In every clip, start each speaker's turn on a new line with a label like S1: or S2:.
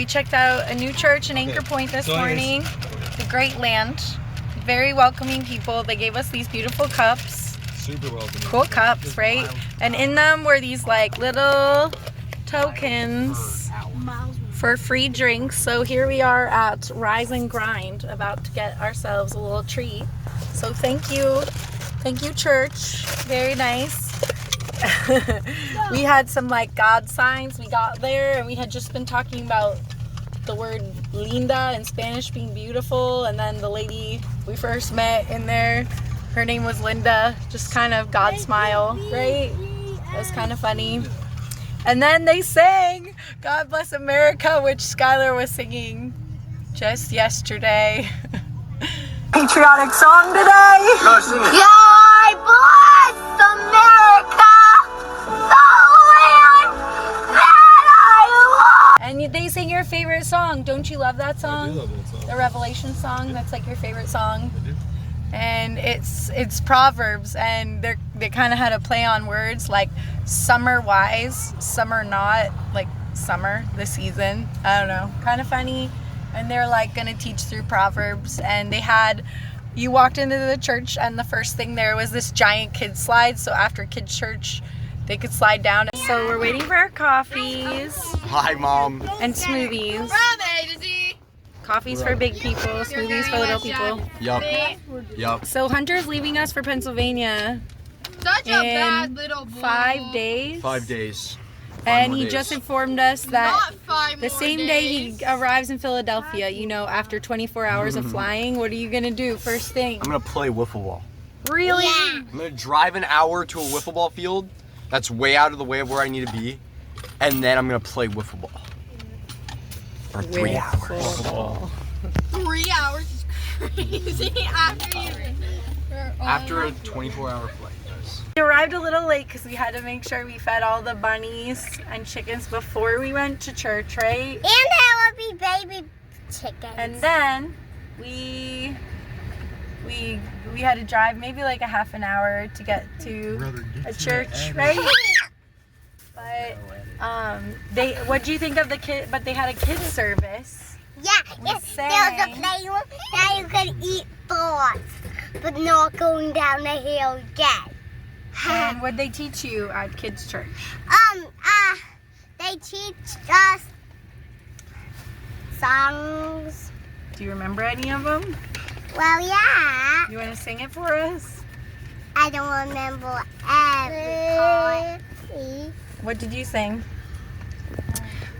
S1: We checked out a new church in Anchor Point this morning. The Great Land. Very welcoming people. They gave us these beautiful cups.
S2: Super welcoming.
S1: Cool cups, right? And in them were these like little tokens for free drinks. So here we are at Rise and Grind, about to get ourselves a little treat. So thank you church. Very nice. We had some like God signs. We got there and we had just been talking about the word linda in Spanish being beautiful, and then the lady we first met in there, her name was Linda. Just kind of God smile, right? It was kind of funny. And then they sang God Bless America, which Skylar was singing just yesterday. Patriotic song today.
S3: God bless America, the land that I love.
S1: And they sing your favorite song. Don't you love that song?
S2: I do love that song.
S1: The Revelation song. That's like your favorite song.
S2: I do.
S1: And it's Proverbs, and they kind of had a play on words, like summer wise, summer not, like summer, the season. I don't know, kind of funny. And they're like gonna teach through Proverbs, and you walked into the church and the first thing there was this giant kid slide, so after kids church they could slide down. So we're waiting for our coffees.
S3: Hi, Mom.
S1: And smoothies. Coffees for big people, smoothies for little people.
S3: Yup.
S1: So Hunter's leaving us for Pennsylvania
S4: Such a
S1: in
S4: bad little boy.
S1: 5 days.
S3: 5 days.
S1: And
S3: more
S1: he
S3: days.
S1: just informed us that
S4: Not 5
S1: the
S4: more
S1: same day
S4: days.
S1: he arrives in Philadelphia, after 24 hours of flying, what are you going to do first thing?
S3: I'm gonna play wiffle ball.
S1: Really?
S3: I'm gonna drive an hour to a wiffle ball field that's way out of the way of where I need to be, and then I'm gonna play wiffle ball for 3 hours.
S4: 3 hours is crazy
S3: After a 24-hour flight, guys.
S1: We arrived a little late because we had to make sure we fed all the bunnies and chickens before we went to church, right?
S5: And there will be baby chickens.
S1: And then we had to drive maybe like a half an hour to get to a church, right? But what do you think of the kid? But they had a kids service.
S5: Yeah, there was a
S1: sang.
S5: playroom that you could eat thoughts, but not going down the hill yet.
S1: And what they teach you at kids church?
S5: They teach us songs.
S1: Do you remember any of them?
S5: Well, yeah.
S1: You want to sing it for us?
S5: I don't remember every part.
S1: What did you sing?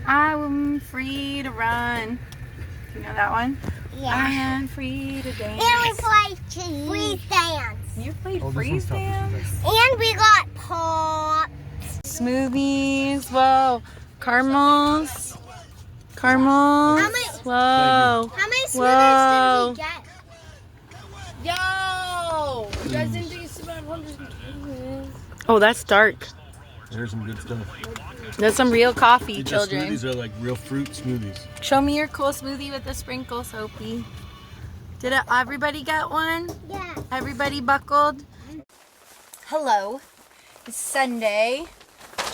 S1: I'm free to run. You know that one?
S5: Yeah.
S1: I'm free to dance.
S5: And we played freeze dance.
S1: You played freeze dance?
S5: And we got pops.
S1: Smoothies. Whoa. Caramels. Caramels. Whoa.
S5: How many
S1: Whoa.
S5: smoothies did we get?
S4: Yo! You guys didn't think it's about 100
S1: Oh, that's dark.
S2: There's some good stuff.
S1: That's some real coffee,
S2: Dude, the
S1: children.
S2: smoothies are like real fruit smoothies.
S1: Show me your cool smoothie with the sprinkles, Sophie. Did everybody get one?
S5: Yeah.
S1: Everybody buckled? Hello. It's Sunday,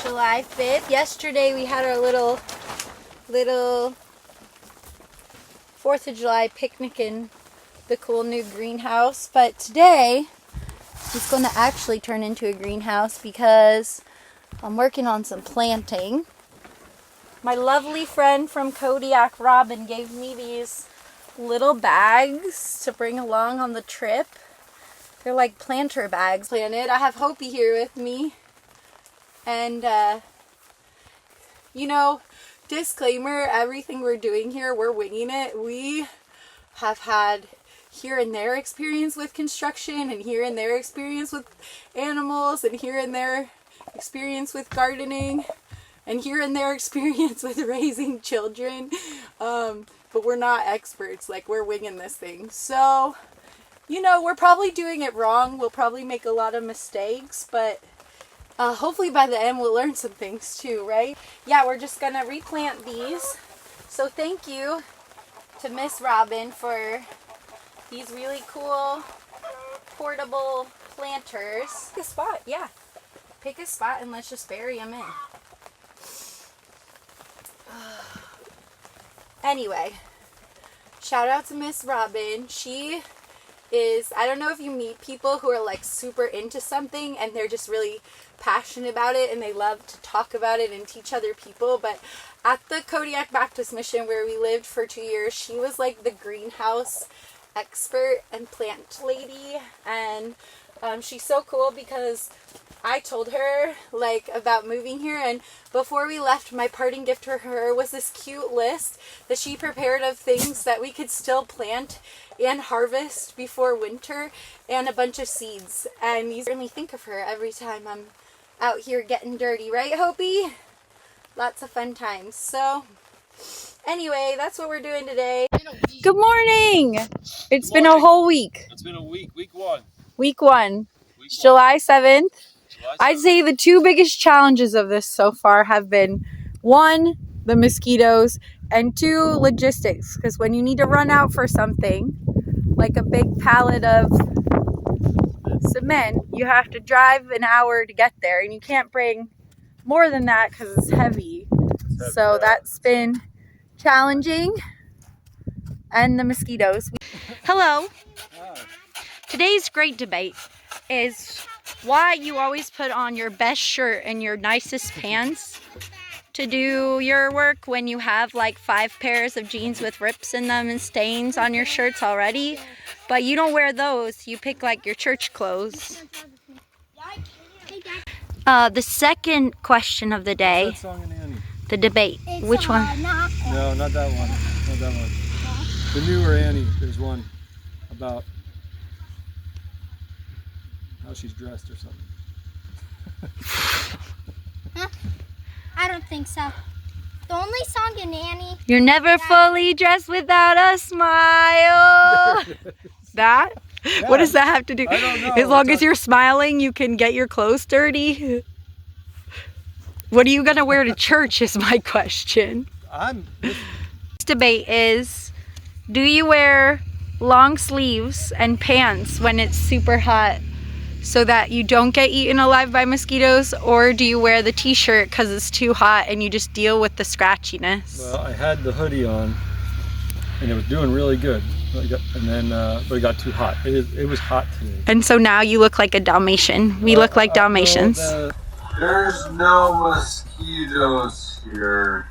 S1: July 5th. Yesterday we had our little 4th of July picnic in the cool new greenhouse. But today it's going to actually turn into a greenhouse because I'm working on some planting. My lovely friend from Kodiak, Robin, gave me these little bags to bring along on the trip. They're like planter bags. Planted. I have Hopi here with me. And, disclaimer, everything we're doing here, we're winging it. We have had here and there experience with construction, and here and there experience with animals, and here and there experience with gardening, and here and there experience with raising children. But we're not experts. Like, we're winging this thing. So, we're probably doing it wrong. We'll probably make a lot of mistakes, but hopefully by the end we'll learn some things too, right? Yeah, we're just gonna replant these. So thank you to Miss Robin for these really cool portable planters. Pick a spot, yeah. Pick a spot and let's just bury them in. Anyway, shout out to Miss Robin. She is, I don't know if you meet people who are like super into something and they're just really passionate about it and they love to talk about it and teach other people, but at the Kodiak Baptist Mission where we lived for 2 years, she was like the greenhouse expert and plant lady, and she's so cool because I told her like about moving here, and before we left, my parting gift for her was this cute list that she prepared of things that we could still plant and harvest before winter, and a bunch of seeds. And you certainly think of her every time I'm out here getting dirty, right, Hopi? Lots of fun times. So anyway, that's what we're doing today. Good morning. It's been a whole week.
S2: It's been a week. Week one.
S1: Week one. July 7th. I'd say the two biggest challenges of this so far have been, one, the mosquitoes, and two, logistics. Because when you need to run out for something, like a big pallet of cement, you have to drive an hour to get there, and you can't bring more than that because it's heavy. So that's been challenging. And the mosquitoes. Hello. Today's great debate is why you always put on your best shirt and your nicest pants to do your work when you have like 5 pairs of jeans with rips in them and stains on your shirts already, but you don't wear those. You pick like your church clothes. The second question of the day,
S2: That song in Annie.
S1: the debate. Which one?
S2: No, not that one. Not that one. The newer Annie. There's one about how she's dressed or something.
S5: I don't think so. The only song in Annie.
S1: You're never fully dressed without a smile. That?
S2: Yeah.
S1: What does that have to do?
S2: I don't know.
S1: As long as you're smiling, you can get your clothes dirty. What are you going to wear to church is my question. This debate is, do you wear long sleeves and pants when it's super hot so that you don't get eaten alive by mosquitoes, or do you wear the t-shirt because it's too hot and you just deal with the scratchiness?
S2: Well, I had the hoodie on, and it was doing really good. But it got too hot. It was hot today.
S1: And so now you look like a Dalmatian. We look like Dalmatians.
S6: There's no mosquitoes here.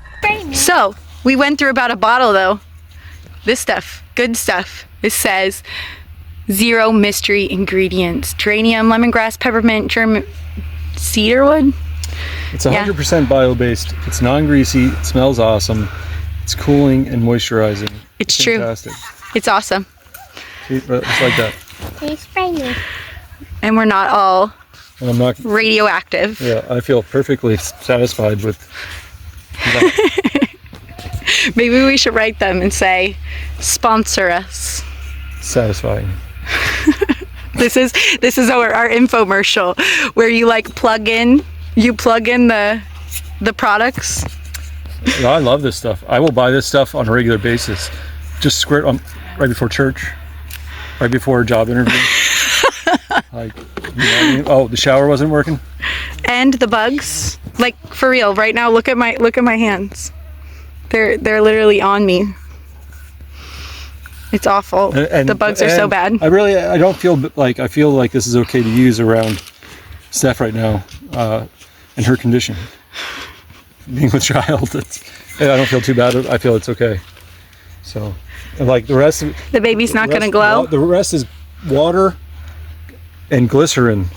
S1: So we went through about a bottle though. This stuff, good stuff. It says 0 mystery ingredients: geranium, lemongrass, peppermint, German cedarwood.
S2: It's 100% bio-based. It's non-greasy. It smells awesome. It's cooling and moisturizing.
S1: It's true.
S2: Fantastic.
S1: It's awesome.
S2: It's like that.
S5: Can you spray me?
S1: And we're not all
S2: And I'm not.
S1: radioactive.
S2: Yeah, I feel perfectly satisfied with.
S1: Maybe we should write them and say, sponsor us.
S2: Satisfying.
S1: This is our infomercial where you like plug in the products.
S2: No, I love this stuff. I will buy this stuff on a regular basis. Just squirt on right before church, right before a job interview. Like, you know what I mean? Oh, the shower wasn't working.
S1: And the bugs, like for real, right now. Look at my hands. They're literally on me. It's awful.
S2: And
S1: the bugs are so bad.
S2: I don't feel like, I feel like this is okay to use around Steph right now, in her condition. Being with child, I don't feel too bad. I feel it's okay. So, and like the rest of
S1: The baby's not gonna glow.
S2: The rest is water and glycerin.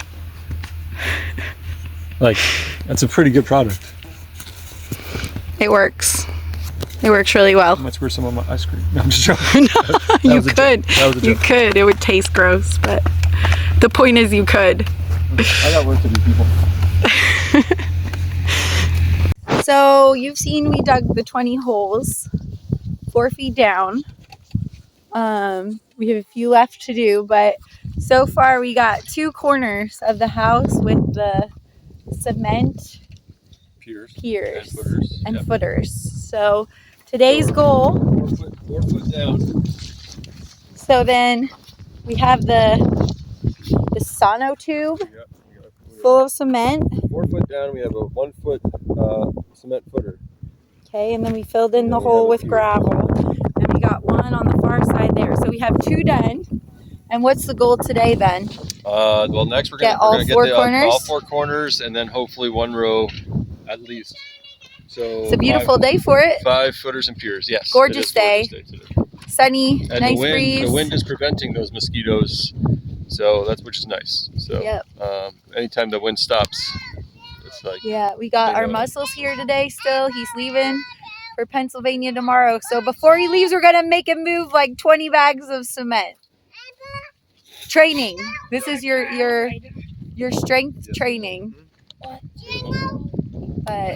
S2: Like, that's a pretty good product.
S1: It works. It works really well.
S2: I might squirt some on my ice cream. No, I'm just joking.
S1: You could.
S2: That was a
S1: You
S2: joke.
S1: could. It would taste gross, but the point is you could.
S2: I got work to do, people.
S1: So you've seen we dug the 20 holes, 4 feet down. We have a few left to do, but so far we got 2 corners of the house with the cement piers and footers. So today's goal.
S2: 4 foot down.
S1: So then we have the sono tube full of cement.
S2: 4 foot down, we have a 1 foot cement footer.
S1: Okay, and then we filled in the hole with gravel. And we got one on the far side there. So we have 2 done. And what's the goal today, Ben?
S2: Well, next we're
S1: Get
S2: gonna
S1: all 4 corners?
S2: all 4 corners, and then hopefully 1 row at least. So
S1: It's a beautiful day for it.
S2: 5 footers and piers. Yes.
S1: Gorgeous day.
S2: Gorgeous day today.
S1: Sunny,
S2: And
S1: nice
S2: the
S1: breeze.
S2: wind is preventing those mosquitoes, so which is nice. So
S1: Yep.
S2: Anytime the wind stops, it's like
S1: Yeah, we got
S2: they
S1: our
S2: know.
S1: muscles here today still. He's leaving for Pennsylvania tomorrow. So before he leaves, we're going to make him move like 20 bags of cement. Training. This is your strength training. But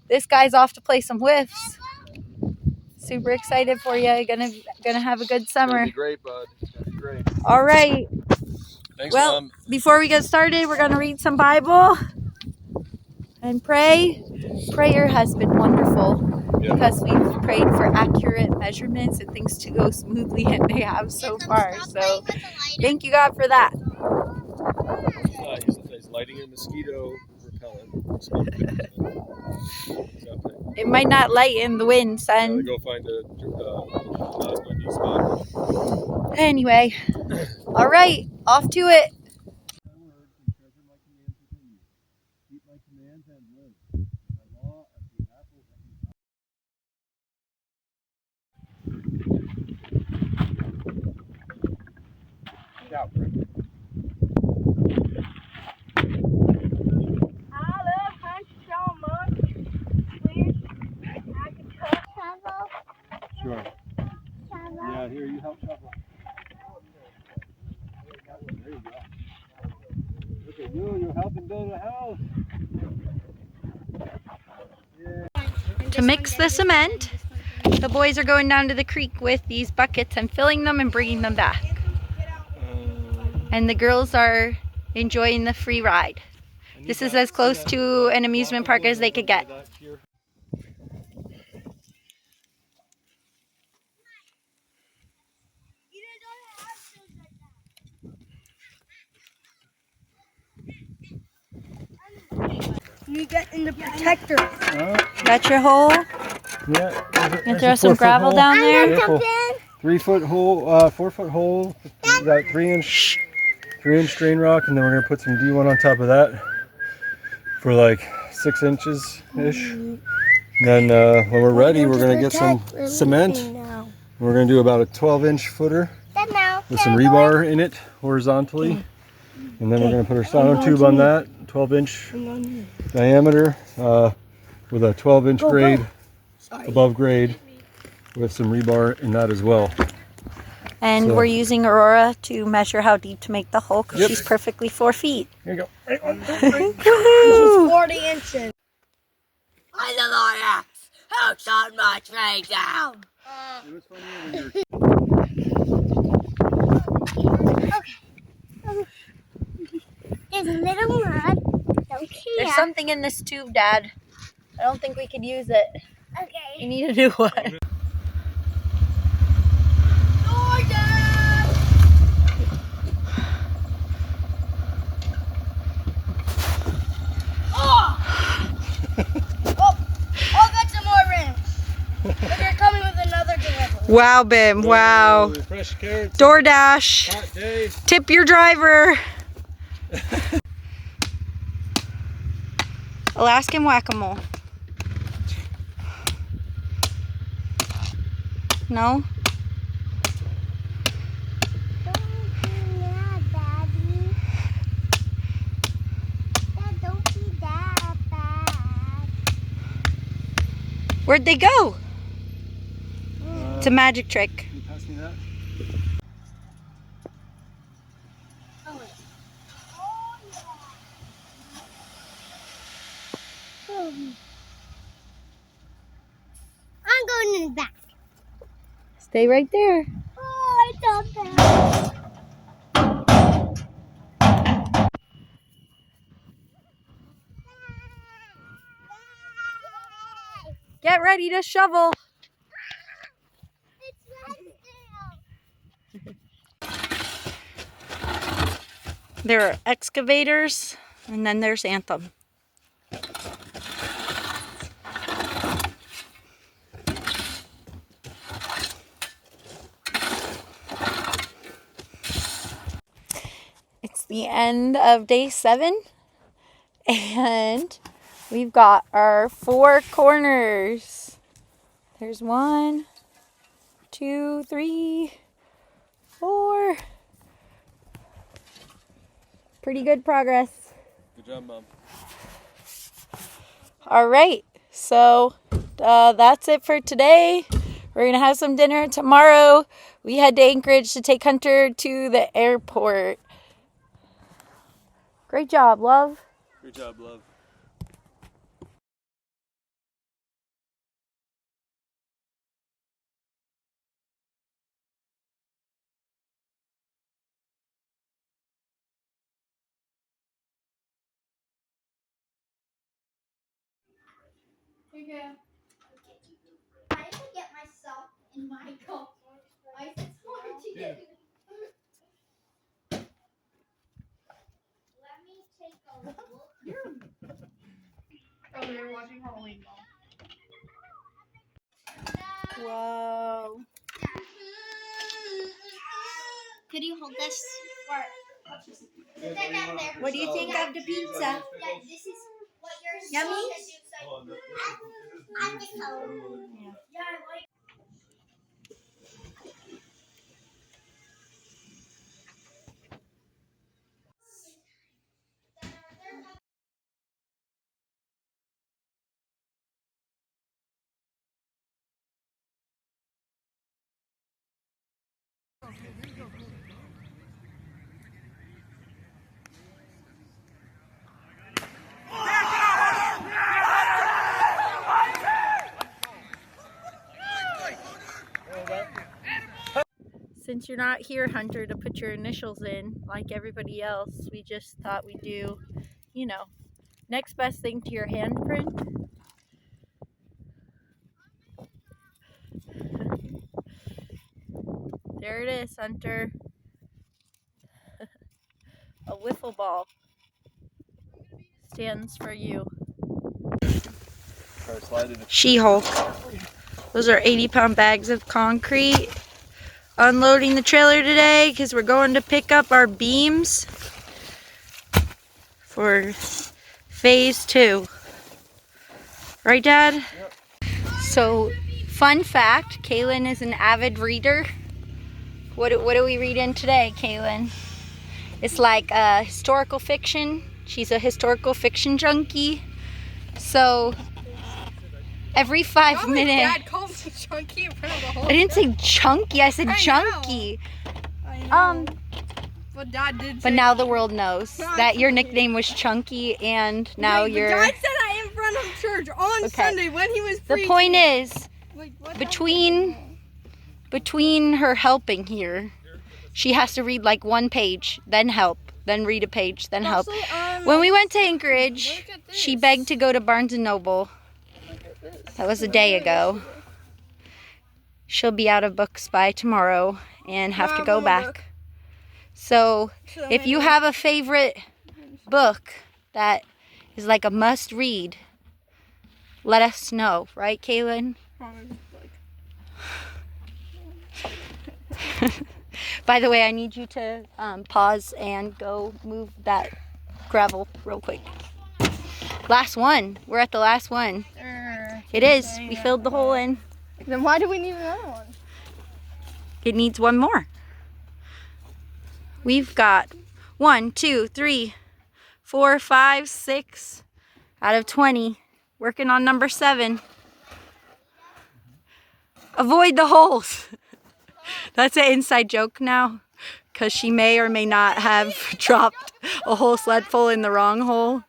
S1: this guy's off to play some whiffs. Super excited for you. Gonna have a good summer.
S2: It's gonna be great, bud. It's gonna be great.
S1: All right.
S2: Thanks,
S1: Well,
S2: Mom.
S1: before we get started, we're gonna read some Bible and pray. Prayer has been wonderful because we've prayed for accurate measurements and things to go smoothly, and they have so far. So thank you, God, for that.
S2: He's lighting a mosquito repellent.
S1: It might not lighten the wind, son.
S2: Go find a spot.
S1: Anyway, all right, off to it.
S2: Sure. Yeah, here, you help shovel. There you go. Look at you, you're helping build a house.
S1: To mix the cement, the boys are going down to the creek with these buckets and filling them and bringing them back. And the girls are enjoying the free ride. This is as close to an amusement park as they could get.
S5: You get in the protector.
S1: Got your hole?
S2: Yeah.
S1: You throw some gravel down there?
S2: 3-foot hole, 4-foot hole. We got 3-inch drain rock, and then we're gonna put some D1 on top of that for like 6 inches ish. And then when we're ready, we're gonna get some cement. We're gonna do about a 12-inch footer with some rebar in it horizontally, and then we're gonna put our sonotube on that, 12-inch diameter with a 12-inch grade above grade with some rebar in that as well.
S1: And
S2: So-
S1: we're using Aurora to measure how deep to make the hole because she's perfectly 4 feet.
S2: Here you go.
S1: Woohoo!
S5: 40 inches. I'm the lawyer who shot my trade down. There's a little mud. Don't care.
S1: There's something in this tube, Dad. I don't think we could use it. You
S5: Okay.
S1: need a new one.
S5: I'll get some more rims. They're coming with another delivery.
S1: Wow, Bim. Wow.
S2: Fresh carrots.
S1: DoorDash.
S2: Hot day.
S1: Tip your driver. Alaskan whack-a-mole. No?
S5: Don't be mad, Daddy. Dad, don't be that bad.
S1: Where'd they go? It's a magic trick.
S2: Can you pass me that?
S5: I'm going in the back.
S1: Stay right there.
S5: Oh, I thought that.
S1: Get ready to shovel. There are excavators, and then there's Anthem. the end of day 7. And we've got our 4 corners. There's 1, 2, 3, 4. Pretty good progress.
S2: Good job, Mom.
S1: All right, so that's it for today. We're gonna have some dinner tomorrow. We head to Anchorage to take Hunter to the airport. Great job, love.
S2: Great job, love.
S4: I have to get myself in my cup. It's hard to get. Let me take a look. Oh, we were watching Halloween.
S1: Whoa.
S4: Could you hold this?
S1: What do you think of the pizza?
S4: Yeah, this is what you're
S1: Yummy?
S5: I'm just home.
S4: Yeah, I like.
S1: Since you're not here, Hunter, to put your initials in like everybody else, we just thought we'd do, you know, next best thing to your handprint. There it is, Hunter. A wiffle ball stands for you. She-Hulk. Those are 80-pound bags of concrete. Unloading the trailer today because we're going to pick up our beams for phase 2. Right, Dad? Yep. So, fun fact, Kaylin is an avid reader. What do we read in today, Kaylin? It's like historical fiction. She's a historical fiction junkie. So, every 5 minutes...
S4: Dad called me chunky in front of the whole.
S1: I didn't say chunky, I said junkie.
S4: I know. But Dad did.
S1: But now the world knows that your nickname was Chunky, and now you're...
S4: Dad said that in front of church on Sunday when he was preaching.
S1: The point is,
S4: Like, what
S1: between her helping here, she has to read like 1 page, then help, then read a page, then help. When we went to Anchorage, she begged to go to Barnes & Noble. That was a day ago. She'll be out of books by tomorrow and have to go back. So, if you have a favorite book that is like a must read, let us know. Right, Kaylin? By the way, I need you to pause and go move that gravel real quick. Last one. We're at the last one. It is. We filled the hole in.
S4: Then why do we need another one?
S1: It needs 1 more. We've got 1, 2, 3, 4, 5, 6 out of 20. Working on number 7. Avoid the holes. That's an inside joke now, because she may or may not have dropped a whole sled full in the wrong hole.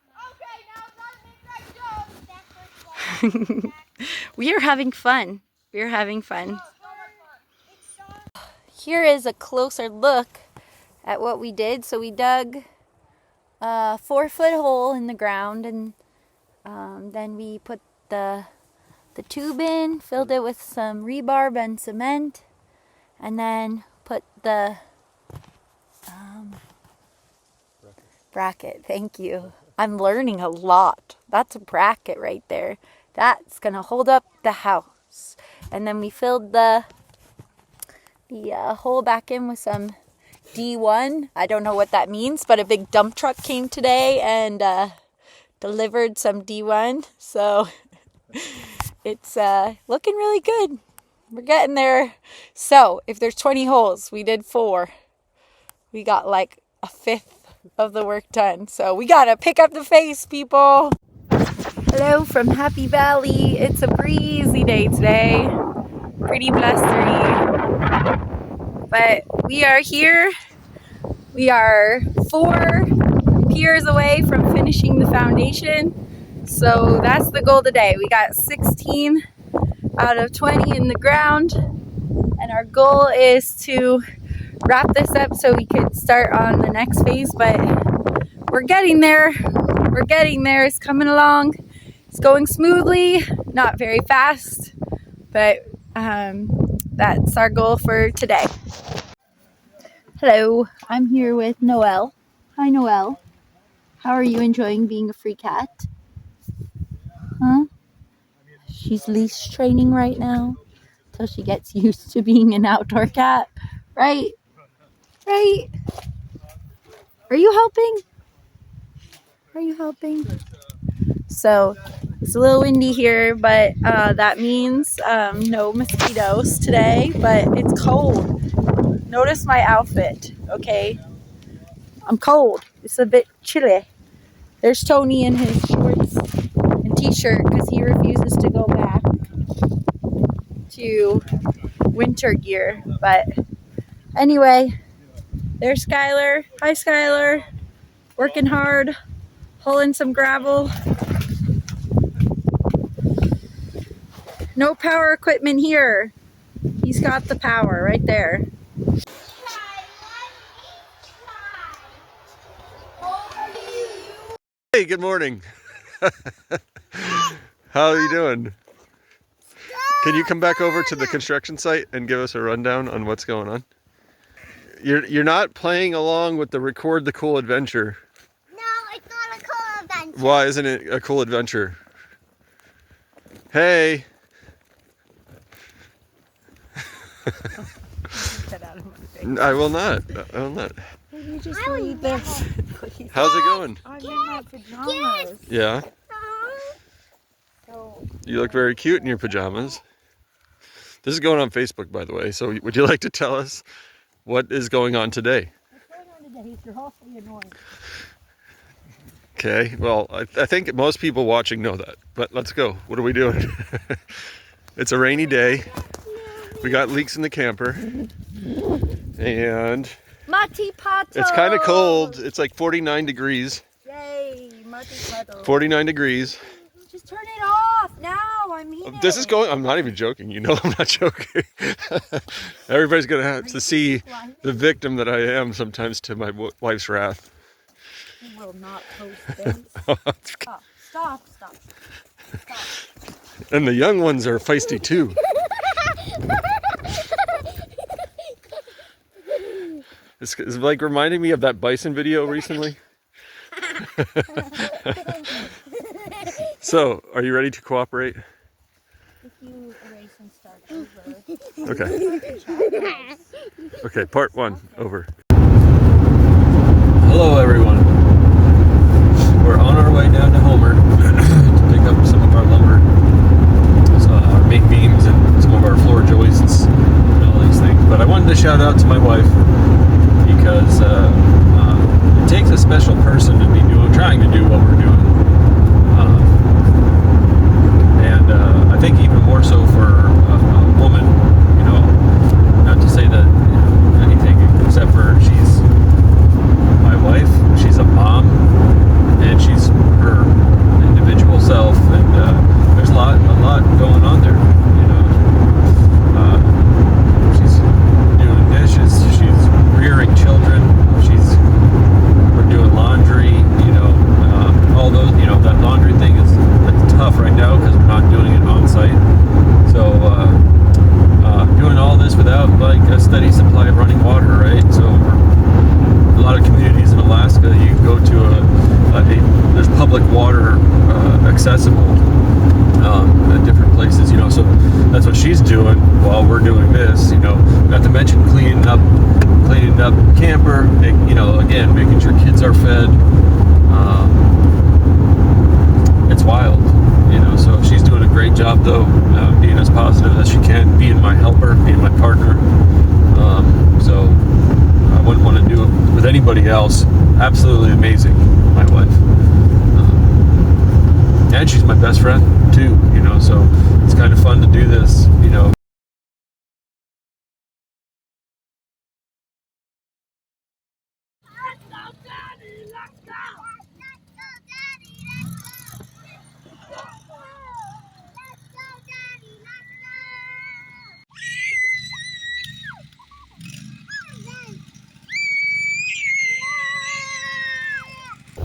S1: We are having fun. We are having fun. Here is a closer look at what we did. So we dug a 4-foot hole in the ground, and then we put the tube in, filled it with some rebarb and cement, and then put the bracket. Thank you. I'm learning a lot. That's a bracket right there. That's gonna hold up the house. And then we filled the hole back in with some D1. I don't know what that means, but a big dump truck came today and delivered some D1. So it's looking really good. We're getting there. So if there's 20 holes, we did 4. We got like a fifth of the work done. So we gotta pick up the pace, people. Hello from Happy Valley. It's a breezy day today. Pretty blustery. But we are here. We are 4 piers away from finishing the foundation. So that's the goal today. We got 16 out of 20 in the ground. And our goal is to wrap this up so we could start on the next phase. But we're getting there. We're getting there. It's coming along. It's going smoothly, not very fast, but that's our goal for today. Hello, I'm here with Noelle. Hi, Noelle. How are you enjoying being a free cat? Huh? She's leash training right now till she gets used to being an outdoor cat. Right? Right? Are you helping? Are you helping? So it's a little windy here, but that means no mosquitoes today, but it's cold. Notice my outfit, okay? I'm cold. It's a bit chilly. There's Tony in his shorts and t-shirt because he refuses to go back to winter gear. But anyway, there's Skylar. Hi, Skylar. Working hard, hauling some gravel. No power equipment here. He's got the power right there.
S2: Hey, good morning. How are you doing? Can you come back over to the construction site and give us a rundown on what's going on? You're not playing along with the record the cool adventure.
S5: No, it's not a cool adventure.
S2: Why isn't it a cool adventure? Hey. I will not. I will not.
S1: You just leave this.
S2: How's it going?
S1: I'm in my pajamas.
S2: Yeah.
S1: So,
S2: You look very cute in your pajamas. This is going on Facebook, by the way. So would you like to tell us what is going on today?
S1: what's going on today? You're awfully annoying.
S2: Okay. Well, I think most people watching know that. But let's go. What are we doing? It's a rainy day. We got leaks in the camper. And
S1: Mati Pato!
S2: it's kind of cold. It's like 49 degrees.
S1: Yay, Mati Pato.
S2: 49 degrees.
S1: Just turn it off now. I'm here.
S2: This is going, I'm not even joking. You know I'm not joking. Everybody's going to have to see the victim that I am sometimes to my wife's wrath.
S1: You will not post this. Stop, stop, stop. Stop.
S2: And the young ones are feisty too. It's like reminding me of that bison video recently. So, are you ready to cooperate?
S1: If you erase and start over.
S2: Okay. Okay, part 1, over. Hello everyone. We're on our way down to Homer to pick up some of our lumber. So, our main beams and some of our floor joists and all these things. But I wanted to shout out to my wife because it takes a special person to be trying to do what we're doing. And I think even more so for a woman, you know, not to say that anything except for she's my wife, she's a mom, and she's her individual self, and there's a lot going on there, you know. She's doing dishes, she's rearing children, we're doing laundry, you know, all those, you know, that laundry thing is tough right now because we're not doing it on site. So doing all this without like a steady supply of running water, right? So a lot of communities in Alaska, you go to there's public water accessible at different places, you know. So that's what she's doing while we're doing this, you know. Not to mention cleaning up cleaning up the camper, again, making sure kids are fed. It's wild, so she's doing a great job though, being as positive as she can, being my helper, being my partner. So I wouldn't want to do it with anybody else. Absolutely amazing, my wife. And she's my best friend too, so it's kind of fun to do this,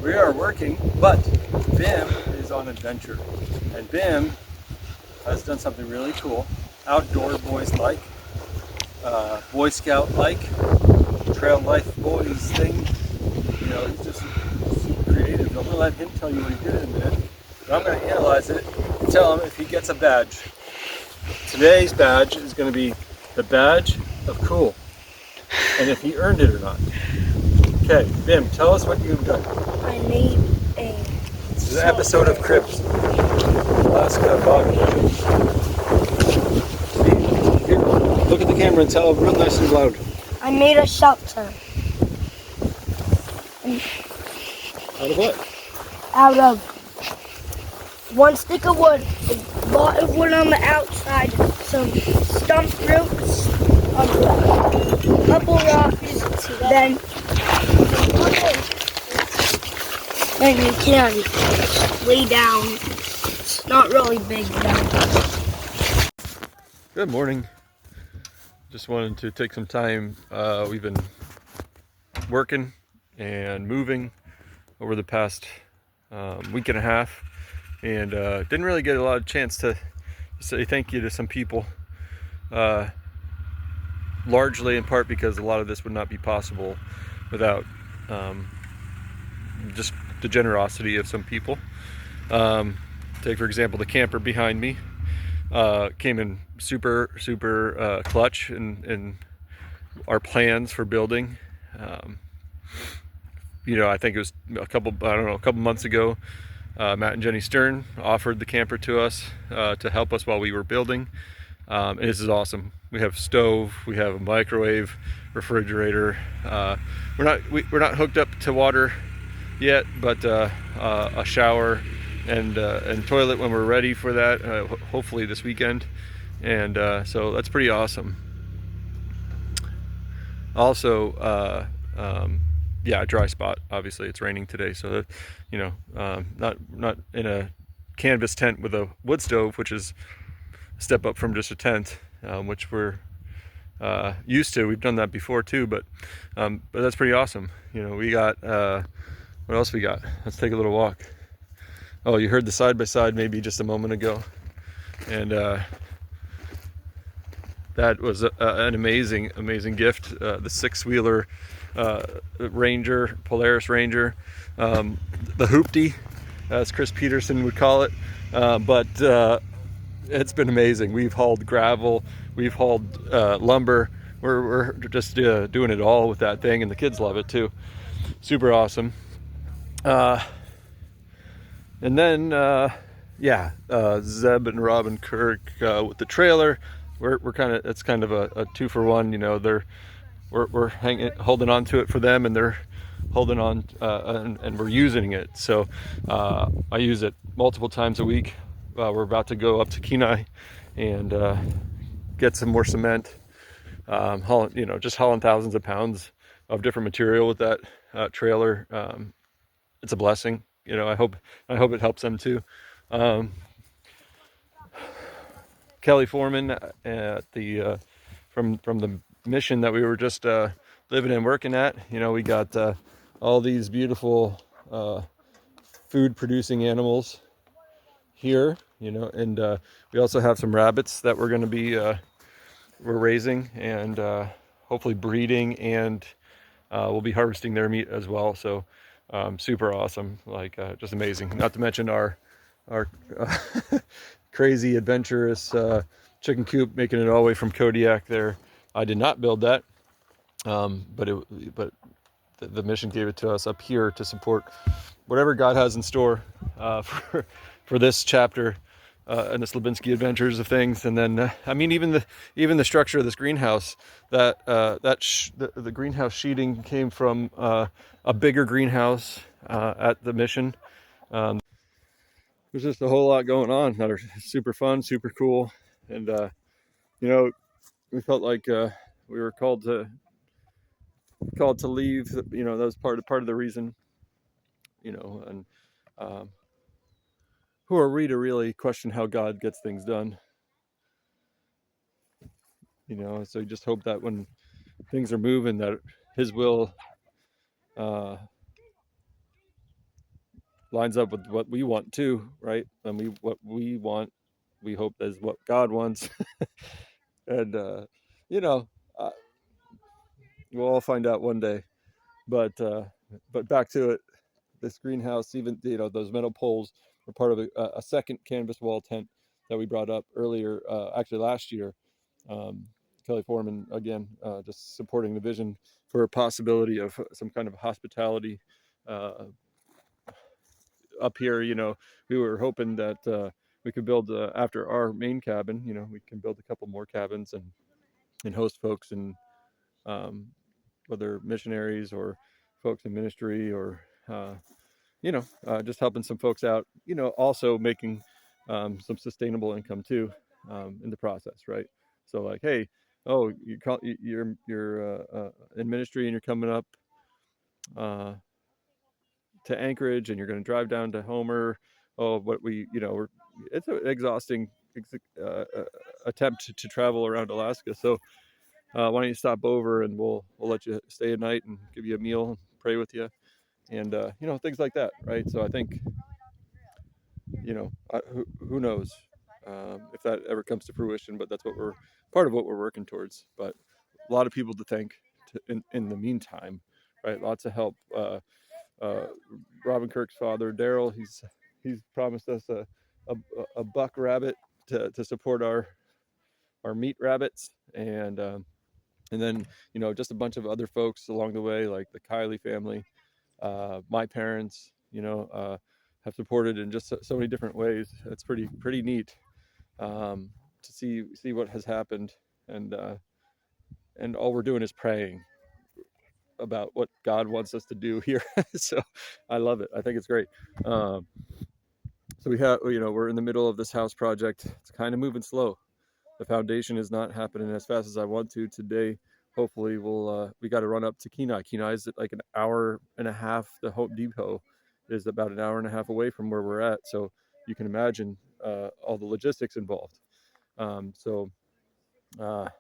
S2: We are working, but Bim is on adventure. And Bim has done something really cool. Outdoor boys like, Boy Scout like, trail life boys thing. He's just super creative. I'm going to let him tell you what he did in a minute. But I'm going to analyze it and tell him if he gets a badge. Today's badge is going to be the badge of cool. And if he earned it or not. Okay, Bim, tell us what you've done.
S5: I made a...
S2: This is an episode of Cribs. Alaska bog. Here, look at the camera and tell real nice and loud.
S5: I made a shelter.
S2: Out of what?
S5: Out of one stick of wood, a lot of wood on the outside, some stump roots, a couple rocks, then you can lay down. It's not really big down.
S2: Good morning. Just wanted to take some time. We've been working and moving over the past week and a half, and didn't really get a lot of chance to say thank you to some people, largely in part because a lot of this would not be possible without just the generosity of some people. Take for example the camper behind me. Came in super clutch in our plans for building. I think it was a couple months ago, Matt and Jenny Stern offered the camper to us to help us while we were building. And this is awesome. We have stove, we have a microwave, refrigerator. We're not hooked up to water yet, but a shower and toilet when we're ready for that, hopefully this weekend. And so that's pretty awesome. Also, yeah, a dry spot. Obviously, it's raining today, so not in a canvas tent with a wood stove, which is a step up from just a tent, which we're used to. We've done that before too, but that's pretty awesome. We got what else we got? Let's take a little walk. Oh, you heard the side by side maybe just a moment ago, and that was an amazing gift. The 6-wheeler Ranger, Polaris Ranger, the hoopty, as Chris Peterson would call it. But it's been amazing. We've hauled gravel, we've hauled lumber. We're just doing it all with that thing, and the kids love it too. Super awesome. And then Zeb and Rob and Kirk with the trailer. It's kind of a 2-for-1. We're holding on to it for them, and they're holding on, and we're using it. So I use it multiple times a week. We're about to go up to Kenai and get some more cement. Just hauling thousands of pounds of different material with that trailer. It's a blessing. I hope it helps them too. Kelly Foreman at the from the mission that we were just living and working at. We got all these beautiful food producing animals here. And we also have some rabbits that we're going to be we're raising and hopefully breeding, and we'll be harvesting their meat as well. So super awesome, just amazing. Not to mention our crazy adventurous chicken coop, making it all the way from Kodiak there. I did not build that. But the mission gave it to us up here to support whatever God has in store for this chapter and the Slabinski adventures of things. And then I mean, even the structure of this greenhouse, the greenhouse sheeting came from a bigger greenhouse at the mission. There's just a whole lot going on that are super fun, super cool, and you know, we felt like we were called to leave. You know, that was part of the reason. You know, and who are we to really question how God gets things done? You know, so you just hope that when things are moving, that His will lines up with what we want too, right? And what we want, we hope is what God wants, and you know, uh, we'll all find out one day. But back to it. This greenhouse, even those metal poles were part of a second canvas wall tent that we brought up earlier, actually last year. Kelly Foreman again, just supporting the vision for a possibility of some kind of hospitality up here. You know, we were hoping that we could build after our main cabin. You know, we can build a couple more cabins and host folks, and whether missionaries or folks in ministry or just helping some folks out, also making some sustainable income too in the process, right? So like, hey, oh, you're in ministry and you're coming up to Anchorage and you're going to drive down to Homer. Oh, it's an exhausting attempt to travel around Alaska. So why don't you stop over and we'll let you stay a night and give you a meal and pray with you, and things like that, right? So I think who knows if that ever comes to fruition, but that's part of what we're working towards. But a lot of people to thank in the meantime, right? Lots of help. Robin Kirk's father, Daryl, he's promised us a buck rabbit to support our meat rabbits, and then just a bunch of other folks along the way, like the Kiley family, my parents, have supported in just so many different ways. It's pretty neat to see what has happened, and all we're doing is praying about what God wants us to do here. So I love it. I think it's great. So we're in the middle of this house project. It's kind of moving slow. The foundation is not happening as fast as I want to today. Hopefully we got to run up to Kenai. Kenai is like an hour and a half. The Home Depot is about an hour and a half away from where we're at. So you can imagine all the logistics involved. So Home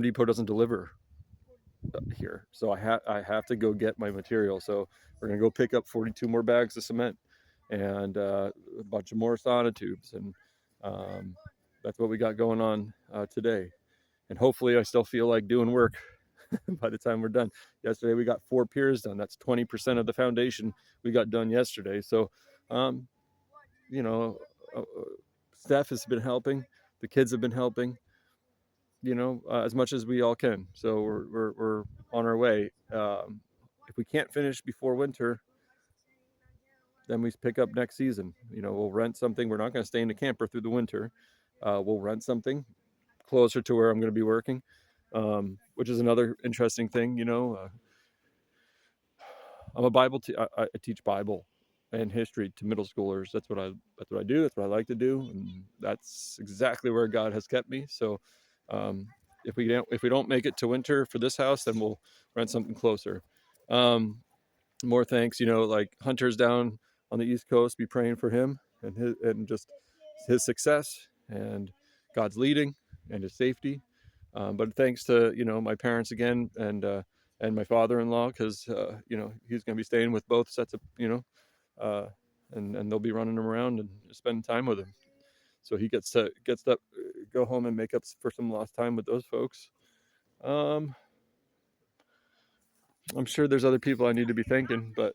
S2: Depot doesn't deliver here. So I have to go get my material. So we're going to go pick up 42 more bags of cement and a bunch of more sonotubes. And that's what we got going on today. And hopefully I still feel like doing work by the time we're done. Yesterday we got 4 piers done. That's 20% of the foundation we got done yesterday. So, you know, staff has been helping. The kids have been helping, as much as we all can. So we're on our way. If we can't finish before winter, then we pick up next season. We'll rent something. We're not going to stay in the camper through the winter. We'll rent something closer to where I'm going to be working, which is another interesting thing. I'm a Bible. I teach Bible and history to middle schoolers. That's what I do. That's what I like to do, and that's exactly where God has kept me. So, if we don't make it to winter for this house, then we'll rent something closer. More thanks. Like Hunter's down on the East Coast. Be praying for him and just his success and God's leading and his safety. But thanks to my parents again, and my father-in-law, because he's going to be staying with both sets of and they'll be running him around and spending time with him, so he gets to go home and make up for some lost time with those folks. I'm sure there's other people I need to be thanking, but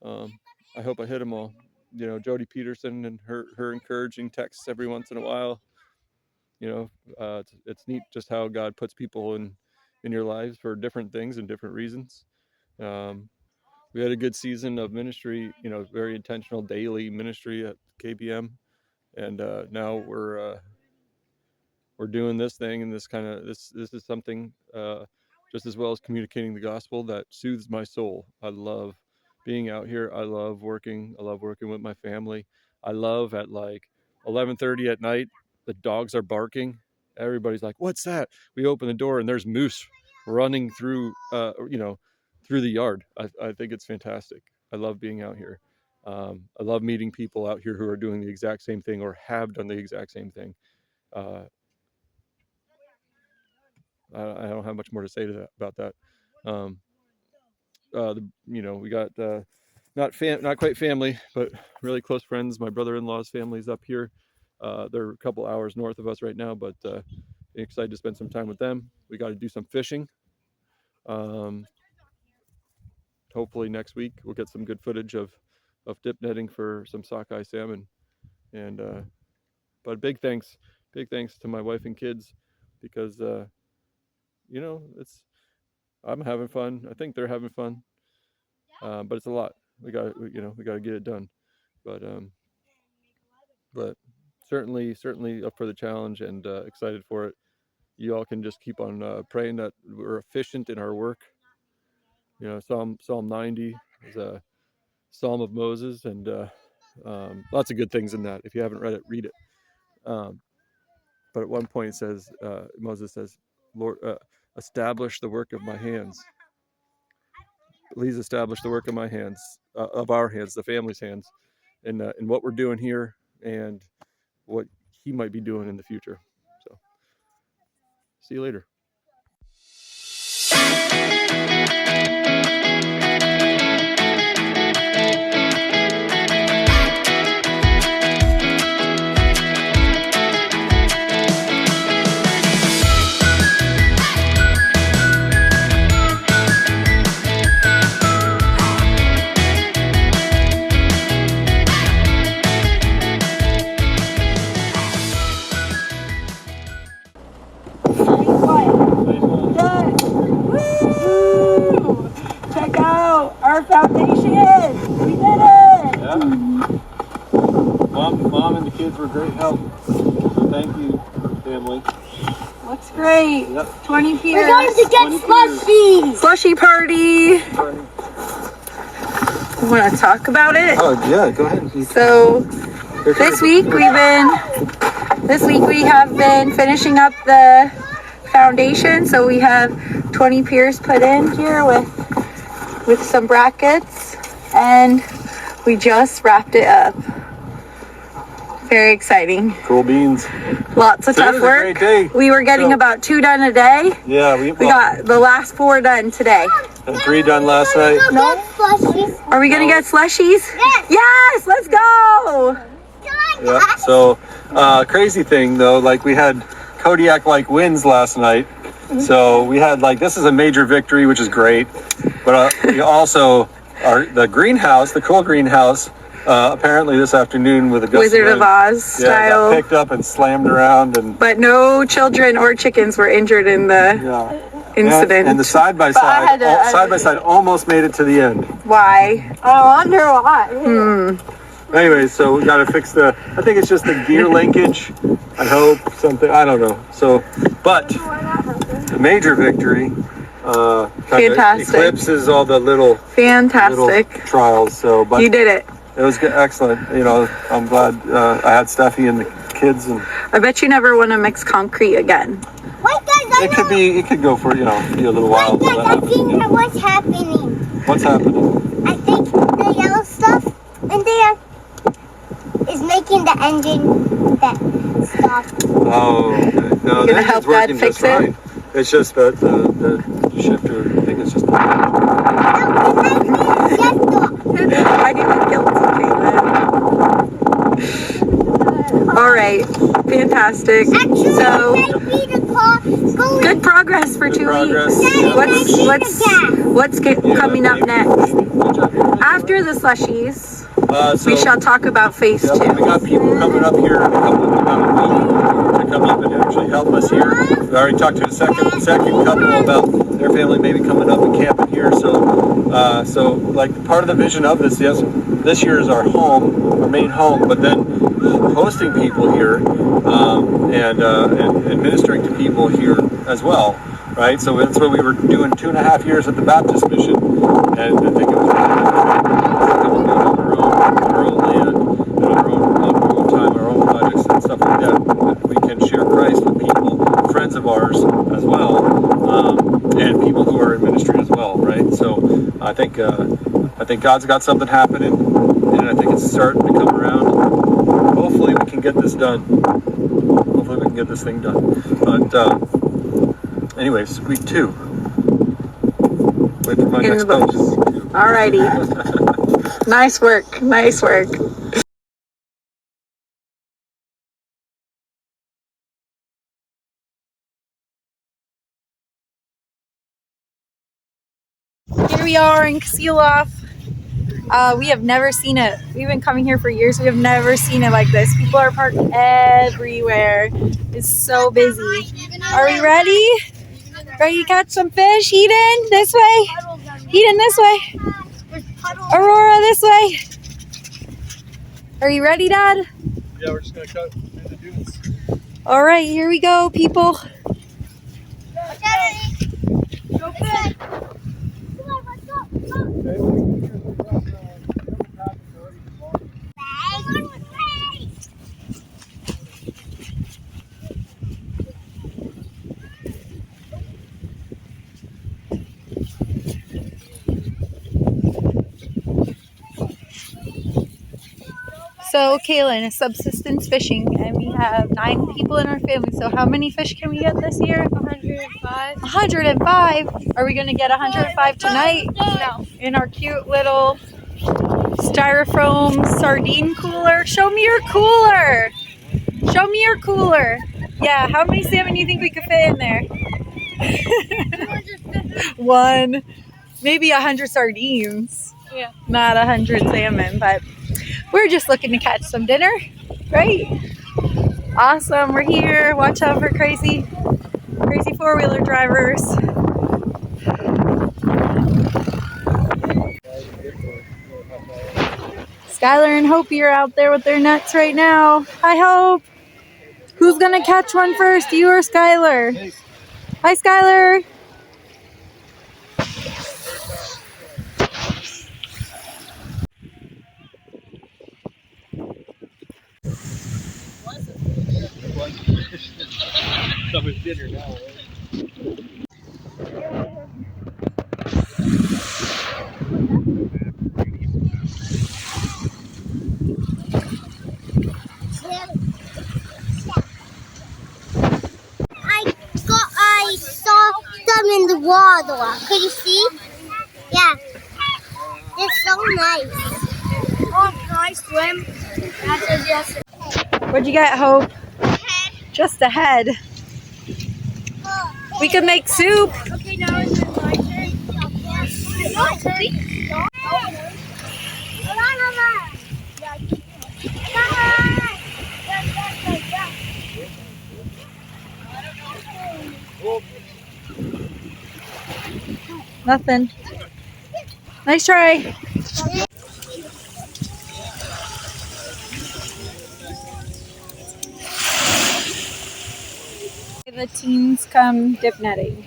S2: I hope I hit them all. Jody Peterson and her encouraging texts every once in a while. It's neat just how God puts people in your lives for different things and different reasons. We had a good season of ministry, very intentional daily ministry at KBM, and now we're doing this thing, and this is something just as well as communicating the gospel that soothes my soul. I love being out here. I love working with my family. I love at like 11:30 at night, the dogs are barking. Everybody's like, what's that? We open the door and there's moose running through through the yard. I think it's fantastic. I love being out here. I love meeting people out here who are doing the exact same thing or have done the exact same thing. I don't have much more to say to that about that. We got not quite family, but really close friends. My brother-in-law's family's up here. They're a couple hours north of us right now, but excited to spend some time with them. We got to do some fishing. Hopefully next week we'll get some good footage of dip netting for some sockeye salmon. And but big thanks to my wife and kids, because I'm having fun. I think they're having fun. But it's a lot. We got to get it done. But certainly up for the challenge, and excited for it. You all can just keep on praying that we're efficient in our work. Psalm 90 is a Psalm of Moses, and lots of good things in that. If you haven't read it, read it. But at one point it says, Moses says, Lord, establish the work of my hands. Please establish the work of my hands, of our hands, the family's hands, in what we're doing here and what he might be doing in the future. So, see you later.
S5: Check out our foundation. We did it.
S2: Yeah. Mom and the kids were great help. So thank you, family.
S1: Looks great.
S2: Yep.
S1: 20 piers.
S5: We're going to get slushy.
S1: Slushy party. Want to talk about it?
S2: Oh yeah, go ahead.
S1: So this week we have been finishing up the foundation. So we have 20 piers put in here with some brackets, and we just wrapped it up. Very exciting.
S2: Cool beans.
S1: Lots of tough work.
S2: A great day.
S1: We were getting about 2 done a day.
S2: Yeah, we
S1: got the last 4 done today.
S2: and 3 done last night.
S5: No.
S1: Are we gonna get slushies? Yes, let's go.
S2: Yeah. So crazy thing though, like we had Kodiak-like winds last night. So we had this is a major victory, which is great. But we also the greenhouse, the cool greenhouse, apparently this afternoon with a gust
S1: Wizard of Oz style.
S2: Got picked up and slammed around,
S1: but no children or chickens were injured in the incident.
S2: And the side by side almost made it to the end.
S1: Why?
S5: I wonder why.
S2: Anyway, so we got to fix I think it's just the gear linkage. I hope something. I don't know. So, but the major victory.
S1: Fantastic.
S2: Eclipses all the little trials. So, but
S1: you did it.
S2: It was good, excellent. I'm glad I had Steffi and the kids, and
S1: I bet you never want to mix concrete again.
S4: Wait, guys,
S2: it could go for be a little while.
S4: Wait, guys, I think what's happening.
S2: What's happening?
S4: I think the yellow stuff in there is making the engine that stop.
S2: Oh, okay. No,
S1: You're gonna help Dad fix it?
S2: Fine. It's just that the shifter. I think it's just.
S4: No,
S1: I didn't guilty, Caitlin. All right, fantastic.
S4: actually,
S1: So
S4: maybe the car going.
S1: good progress for 2
S2: progress.
S1: weeks. What's coming up next? After the slushies,
S2: So
S1: We shall talk about phase
S2: yeah, we
S1: 2.
S2: got people coming up here in about a week to come up and actually help us here. We already talked to the second couple about their family maybe coming up and camping here. So like part of the vision of this, yes, this year is our home, our main home, but then hosting people here and ministering to people here as well, right? So that's what we were doing 2.5 years at the Baptist mission, and I think it was really our own land, and our own time, our own projects and stuff like that we can share Christ with people, friends of ours as well, and people who are in ministry as well, right? So I think God's got something happening, and I think it's starting to come around. Hopefully we can get this done. Hopefully we can get this thing done. But anyways, week 2. Wait for my
S1: In
S2: next
S1: the books.
S2: post.
S1: Alrighty. Nice work. Nice work. Here we are in Kasilof. We have never seen it. We've been coming here for years. We have never seen it like this. People are parked everywhere. It's so busy. Are we ready? Ready to catch some fish? Eden, this way. Eden, this way. Aurora, this way. Are you ready, Dad?
S2: Yeah, we're just gonna cut through the dunes.
S1: All right, here we go, people.
S4: Go fish.
S1: So Kaylin is subsistence fishing, and we have 9 people in our family. So how many fish can we get this year? 105. 105? Are we going to get 105 tonight? No. In our cute little styrofoam sardine cooler? Show me your cooler! Show me your cooler! Yeah, how many salmon do you think we could fit in there? 1. Maybe 100 sardines.
S5: Yeah.
S1: Not 100 salmon, but we're just looking to catch some dinner, right? Awesome, we're here. Watch out for crazy four-wheeler drivers. Skylar and Hopi are out there with their nets right now. Hi, Hope. Who's gonna catch one first, you or Skylar? Hi, Skylar.
S2: Dinner now,
S4: I saw them in the water. Could you see? Yeah. It's so nice.
S5: Oh, can I swim? That says yes.
S1: What'd you get, Hope? Just a head. We could make soup.
S5: Okay, now it's my turn. It's my turn.
S1: Nothing. Nice try. The teens come dip netting.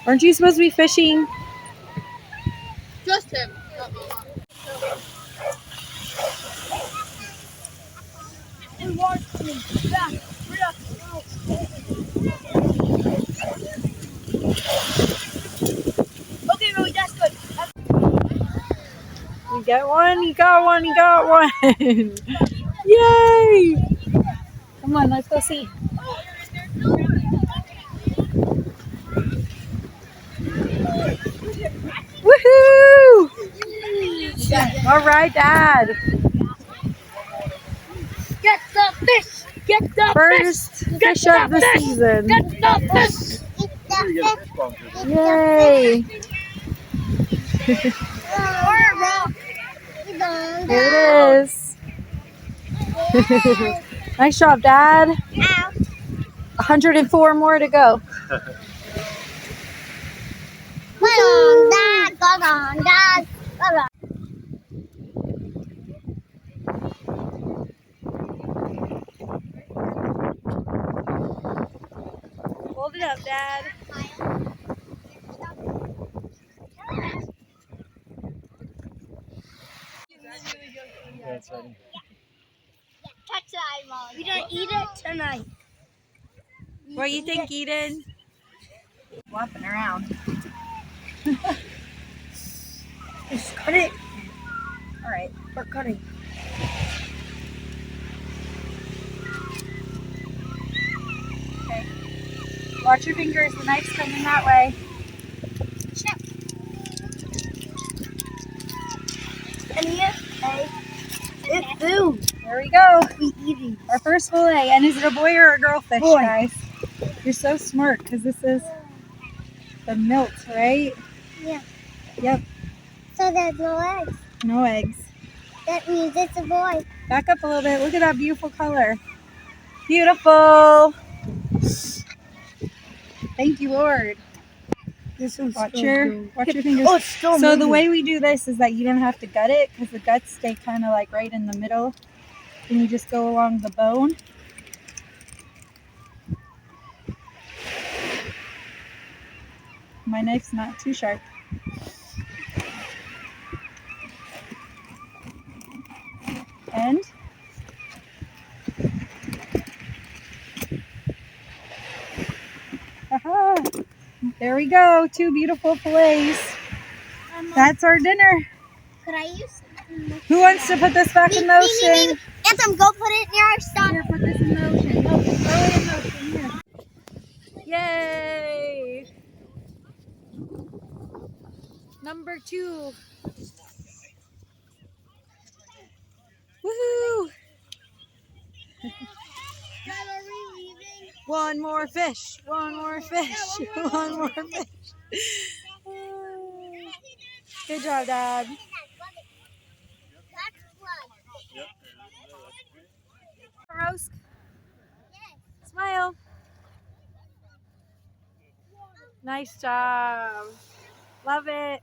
S1: Aren't you supposed to be fishing?
S5: Just him. Okay, Roy, that's good.
S1: You get one, you got one, you got one. Yay! Come on, let's go see. Woohoo! All right, Dad.
S5: Get the fish! Get the
S1: First fish of the season.
S5: Get the fish!
S1: Yay! Here it is. Nice job, Dad. 104 more to go. Hold it up, Dad.
S5: We don't eat it tonight.
S1: What do you think, Eden? Flopping around.
S5: Just cut it.
S1: All right.
S5: We're cutting.
S1: Okay. Watch your fingers. The knife's coming that way.
S5: And yes, it's food.
S1: There we go.
S5: We eat it.
S1: Our first fillet. And is it a boy or a girl fish,
S5: Boy.
S1: guys? You're so smart because this is the milt, right?
S4: Yeah.
S1: Yep.
S4: So there's no eggs.
S1: No eggs.
S4: That means it's a boy.
S1: Back up a little bit. Look at that beautiful color. Beautiful. Thank you, Lord.
S5: This one's
S1: Watch
S5: so
S1: your
S5: good.
S1: fingers.
S5: Oh, it's still
S1: So the
S5: moving.
S1: way we do this is that you don't have to gut it because the guts stay kind of like right in the middle. And you just go along the bone. My knife's not too sharp. And aha, there we go. 2 beautiful fillets. That's our dinner.
S4: Could I use
S1: Who wants to put this back in motion?
S4: Anthem, go put it near our stop.
S1: Here, put this in motion. No, throw it in motion. Here. Yay! Number 2. Woohoo! One more fish. One more fish. One more fish. Good job, Dad. Rose. Smile. Nice job. Love it.